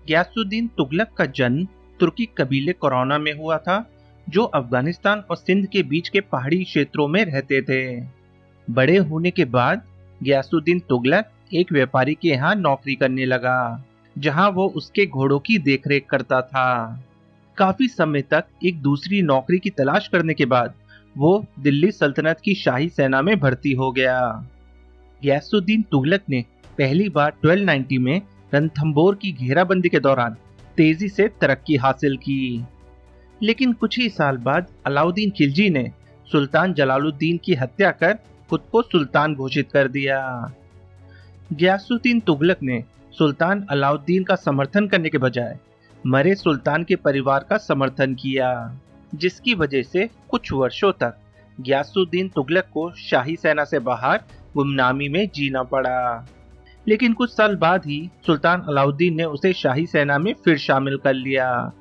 गयासुद्दीन तुगलक का जन्म तुर्की कबीले कोरोना में हुआ था, जो अफगानिस्तान और सिंध के बीच के पहाड़ी क्षेत्रों में रहते थे। बड़े होने के बाद गयासुद्दीन तुगलक एक व्यापारी के यहाँ नौकरी करने लगा, जहाँ वो उसके घोड़ों की देखरेख करता था। काफी समय तक एक दूसरी नौकरी की तलाश करने के बाद वो दिल्ली सल्तनत की शाही सेना में भर्ती हो गया। गयासुद्दीन तुगलक ने पहली बार 1290 में रणथंभौर की घेराबंदी के दौरान तेजी से तरक्की हासिल की, लेकिन कुछ ही साल बाद अलाउद्दीन खिलजी ने सुल्तान जलालुद्दीन की हत्या कर खुद को सुल्तान घोषित कर दिया। गयासुद्दीन तुगलक ने सुल्तान अलाउद्दीन का समर्थन करने के बजाय मरे सुल्तान के परिवार का समर्थन किया, जिसकी वजह से कुछ वर्षों तक गयासुद्दीन तुगलक को शाही सेना से बाहर गुमनामी में जीना पड़ा। लेकिन कुछ साल बाद ही सुल्तान अलाउद्दीन ने उसे शाही सेना में फिर शामिल कर लिया।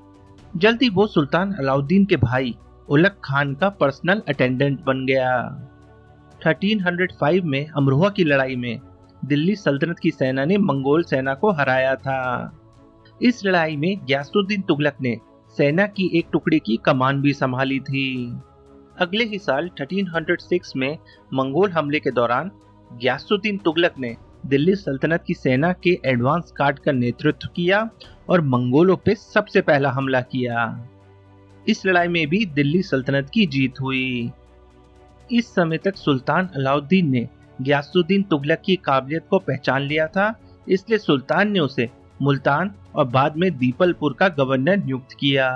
जल्दी वो सुल्तान अलाउद्दीन के भाई उलग खान का पर्सनल अटेंडेंट बन गया। 1305 में अमरोहा की लड़ाई में दिल्ली सल्तनत की सेना ने मंगोल सेना को हराया था। इस लड़ाई में गयासुद्दीन तुगलक ने सेना की एक टुकड़ी की कमान भी संभाली थी। अगले ही साल 1306 में मंगोल हमले के दौरान गयासुद्दीन तुगलक ने दिल्ली सल्तनत की सेना के एडवांस गार्ड का नेतृत्व किया और मंगोलों पे सबसे पहला हमला किया। इस लड़ाई में भी दिल्ली सल्तनत की जीत हुई। इस समय तक सुल्तान अलाउद्दीन ने गयासुद्दीन तुगलक की काबिलियत को पहचान लिया था, इसलिए सुल्तान ने उसे मुल्तान और बाद में दीपलपुर का गवर्नर नियुक्त किया।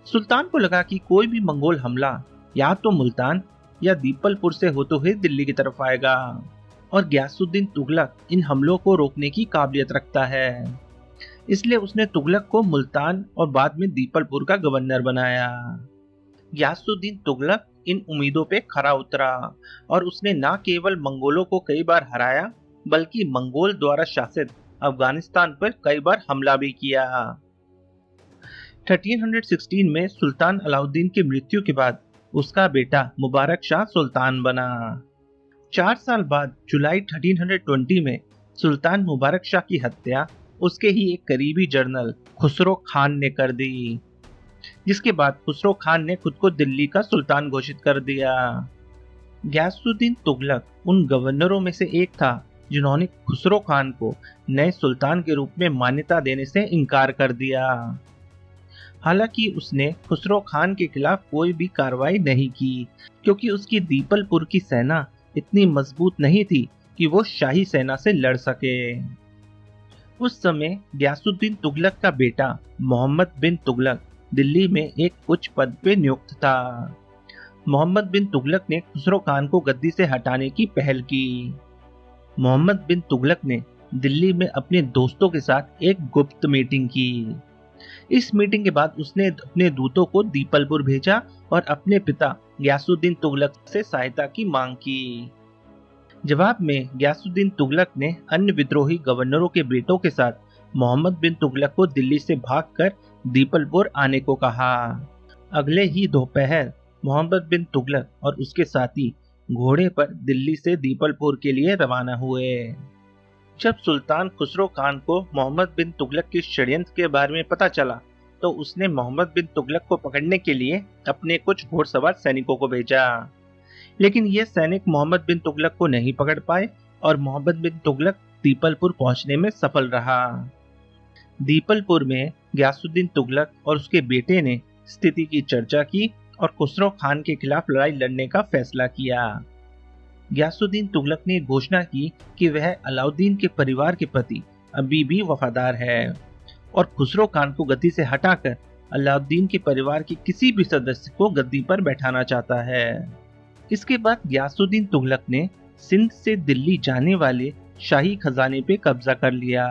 सुल्तान को लगा कि कोई भी मंगोल हमला या तो मुल्तान या दीपलपुर से होते हुए दिल्ली की तरफ आएगा, और गयासुद्दीन तुगलक इन हमलों को रोकने की काबिलियत रखता है। इसलिए उसने तुगलक को मुल्तान और बाद में दीपलपुर का गवर्नर बनाया। गयासुद्दीन तुगलक इन उम्मीदों पे खरा उतरा और उसने न केवल मंगोलों को कई बार हराया, बल्कि मंगोल द्वारा शासित अफगानिस्तान पर कई बार हमला भी किया। 1316 में सुल्तान अलाउद्दीन की मृत्यु के बाद उसका बेटा मुबारक शाह सुल्तान बना। 4 साल बाद जुलाई 1320 में सुल्तान मुबारक शाह की हत्या उसके ही एक करीबी जनरल खुसरो खान ने कर दी, जिसके बाद खुसरो खान ने खुद को दिल्ली का सुल्तान घोषित कर दिया। गयासुद्दीन तुगलक उन गवर्नरों में से एक था जिन्होंने खुसरो खान को नए सुल्तान के रूप में मान्यता देने से इनकार कर दिया। हालांकि उसने खुसरो खान के खिलाफ कोई भी कार्रवाई नहीं की, क्योंकि उसकी दीपलपुर की सेना इतनी मजबूत नहीं थी कि वो शाही सेना से लड़ सके। उस समय गयासुद्दीन तुगलक का बेटा मोहम्मद बिन तुगलक दिल्ली में एक उच्च पद पे नियुक्त था। मोहम्मद बिन तुगलक ने खुसरो खान को गद्दी से हटाने की पहल की। मोहम्मद बिन तुगलक ने दिल्ली में अपने दोस्तों के साथ एक गुप्त मीटिंग की। इस मीटिंग के बाद उसने अपने दूतों को दीपलपुर भेजा और अपने पिता गयासुद्दीन तुगलक से सहायता की मांग की। जवाब में गयासुद्दीन तुगलक ने अन्य विद्रोही गवर्नरों के बेटों के साथ मोहम्मद बिन तुगलक को दिल्ली से भागकर दीपलपुर आने को कहा। अगले ही दोपहर मोहम्मद बिन तुगलक और उसके साथी घोड़े पर दिल्ली से दीपलपुर के लिए रवाना हुए। जब सुल्तान खुसरो खान को मोहम्मद बिन तुगलक के षड्यंत्र के बारे में पता चला, तो उसने मोहम्मद बिन तुगलक को पकड़ने के लिए अपने कुछ घोड़सवार सैनिकों को भेजा। लेकिन ये सैनिक मोहम्मद बिन तुगलक को नहीं पकड़ पाए और मोहम्मद बिन तुगलक दीपलपुर पहुंचने में सफल रहा। दीपलपुर में गयासुद्दीन तुगलक और उसके बेटे ने स्थिति की चर्चा की और खुसरो खान के खिलाफ लड़ाई लड़ने का फैसला किया। गयासुद्दीन तुगलक ने घोषणा की कि वह अलाउद्दीन के परिवार के प्रति अभी भी वफादार है और खुसरो खान को गद्दी से हटाकर अलाउद्दीन के परिवार के किसी भी सदस्य को गद्दी पर बैठाना चाहता है। इसके बाद गयासुद्दीन तुगलक ने सिंध से दिल्ली जाने वाले शाही खजाने पे कब्जा कर लिया।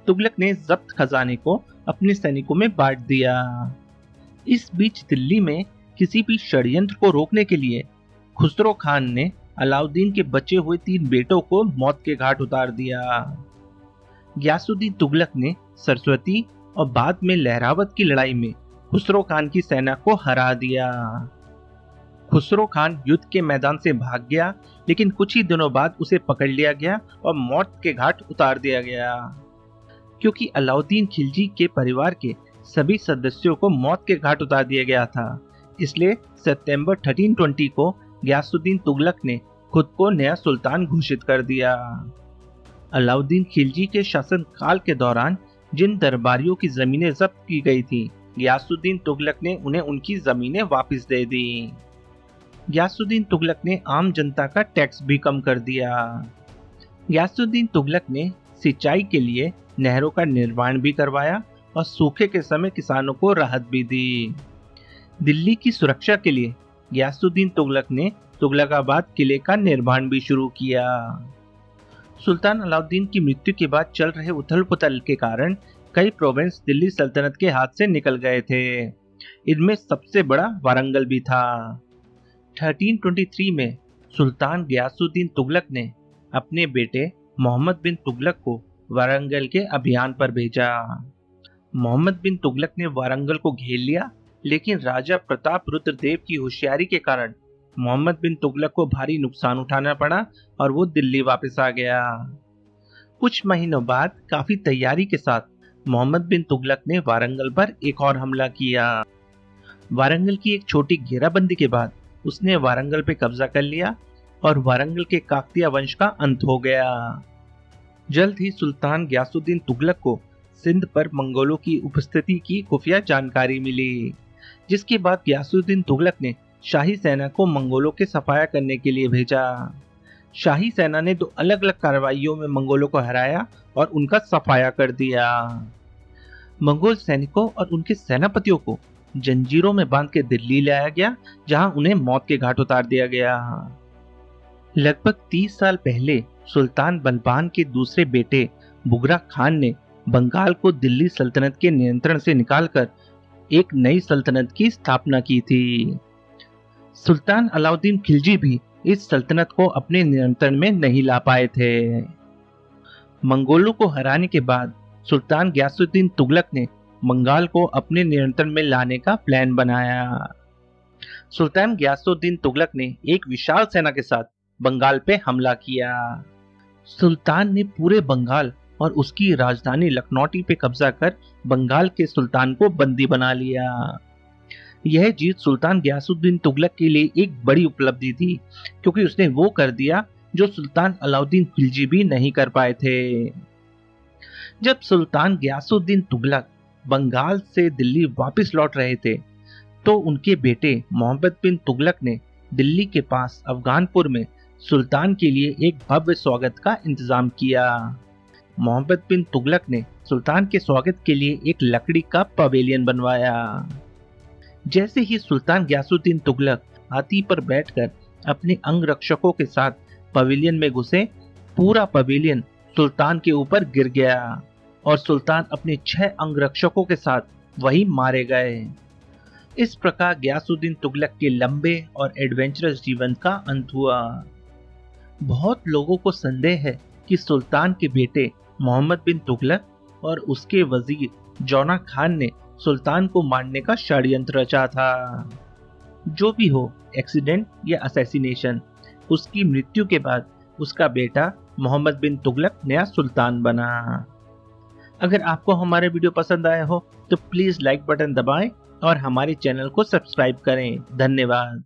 तुगलक ने जब्त खजाने को अपने सैनिकों में बांट दिया। इस बीच दिल्ली में किसी भी षड्यंत्र को रोकने के लिए खुसरो खान ने अलाउद्दीन के बचे हुए 3 बेटों को मौत के घाट उतार दिया। गयासुद्दीन तुगलक ने सरस्वती और बाद में लहरावत की लड़ाई में खुसरो खान की सेना को हरा दिया। खुसरो खान युद्ध के मैदान से भाग गया, लेकिन कुछ ही दिनों बाद उसे पकड़ लिया गया और मौत के घाट उतार दिया गया। क्योंकि अलाउद्दीन खिलजी के परिवार के सभी सदस्यों को मौत के घाट उतार दिया गया था। इसलिए सितंबर 1320 को गयासुद्दीन तुगलक ने खुद को नया सुल्तान घोषित कर दिया। अलाउद्दीन खिलजी के शासन काल के दौरान जिन दरबारियों की जमीनें जब्त की गई थी, गयासुद्दीन तुगलक ने उन्हें उनकी जमीनें वापस दे दी। गयासुद्दीन तुगलक ने आम जनता का टैक्स भी कम कर दिया। गयासुद्दीन तुगलक ने सिंचाई के लिए नहरों का निर्माण भी करवाया और सूखे के समय किसानों को राहत भी दी। दिल्ली की सुरक्षा के लिए गयासुद्दीन तुगलक ने तुगलकाबाद किले का निर्माण भी शुरू किया। सुल्तान अलाउद्दीन की मृत्यु के बाद चल रहे उथल पुथल के कारण कई प्रोविंस दिल्ली सल्तनत के हाथ से निकल गए थे। इनमें सबसे बड़ा वारंगल भी था। 1323 में सुल्तान गयासुद्दीन तुगलक ने अपने बेटे मोहम्मद बिन तुगलक को वारंगल के अभियान पर भेजा। मोहम्मद बिन तुगलक ने वारंगल को घेर लिया, लेकिन राजा प्रताप रुद्र देव की होशियारी के कारण मोहम्मद बिन तुगलक को भारी नुकसान उठाना पड़ा और वो दिल्ली वापस आ गया। कुछ महीनों बाद काफी तैयारी के साथ मोहम्मद बिन तुगलक ने वारंगल पर एक और हमला किया। वारंगल की एक छोटी घेराबंदी के बाद उसने वारंगल पे कब्जा कर लिया और वारंगल के काकतिया वंश का अंत हो गया। जल्द ही सुल्तान गयासुद्दीन तुगलक को सिंध पर मंगोलों की उपस्थिति की खुफिया जानकारी मिली, जिसके बाद गयासुद्दीन तुगलक ने शाही सेना को मंगोलों के सफाया करने के लिए भेजा। शाही सेना ने 2 अलग-अलग कार्रवाइयों में मंगोलों को हराया और उनका सफाया कर दिया। मंगोल सैनिकों और उनके सेनापतियों को जंजीरों में बांध के दिल्ली लाया गया, जहां उन्हें मौत के घाट उतार दिया गया। लगभग 30 साल पहले सुल्तान बलबान के दूसरे बेटे बुगरा खान ने बंगाल को दिल्ली सल्तनत के नियंत्रण से निकालकर एक नई सल्तनत की स्थापना की थी। सुल्तान अलाउद्दीन खिलजी भी इस सल्तनत को अपने नियंत्रण में नहीं ला पाए थे। मंगोलों को हराने के बाद सुल्तान गयासुद्दीन तुगलक ने बंगाल को अपने नियंत्रण में लाने का प्लान बनाया। सुल्तान गयासुद्दीन तुगलक ने एक विशाल सेना के साथ बंगाल पे हमला किया। सुल्तान ने पूरे बंगाल और उसकी राजधानी लखनौटी पे कब्जा कर बंगाल के सुल्तान को बंदी बना लिया। यह जीत सुल्तान गयासुद्दीन तुगलक के लिए एक बड़ी उपलब्धि थी, क्योंकि उसने वो कर दिया जो सुल्तान अलाउद्दीन खिलजी भी नहीं कर पाए थे। जब सुल्तान गयासुद्दीन तुगलक बंगाल से दिल्ली वापस लौट रहे थे, तो उनके बेटे मोहम्मद बिन तुगलक ने दिल्ली के पास अफगानपुर में सुल्तान के लिए एक भव्य स्वागत का इंतजाम किया। मोहम्मद बिन तुगलक ने सुल्तान के स्वागत के लिए एक लकड़ी का पवेलियन बनवाया। जैसे ही सुल्तान गयासुद्दीन तुगलक हाथी पर बैठकर अपने अंगरक्षकों के साथ पवेलियन में घुसे, पूरा पवेलियन सुल्तान के ऊपर गिर गया और सुल्तान अपने 6 अंगरक्षकों के साथ वहीं मारे गए। इस प्रकार गयासुद्दीन तुगलक के लंबे और एडवेंचरस जीवन का अंत हुआ। बहुत लोगों को संदेह है कि सुल्तान के बेटे मोहम्मद बिन तुगलक और उसके वजीर जौना खान ने सुल्तान को मारने का षड्यंत्र रचा था। जो भी हो, एक्सीडेंट या असैसिनेशन, उसकी मृत्यु के बाद उसका बेटा मोहम्मद बिन तुगलक नया सुल्तान बना। अगर आपको हमारे वीडियो पसंद आया हो तो प्लीज लाइक बटन दबाएं और हमारे चैनल को सब्सक्राइब करें। धन्यवाद।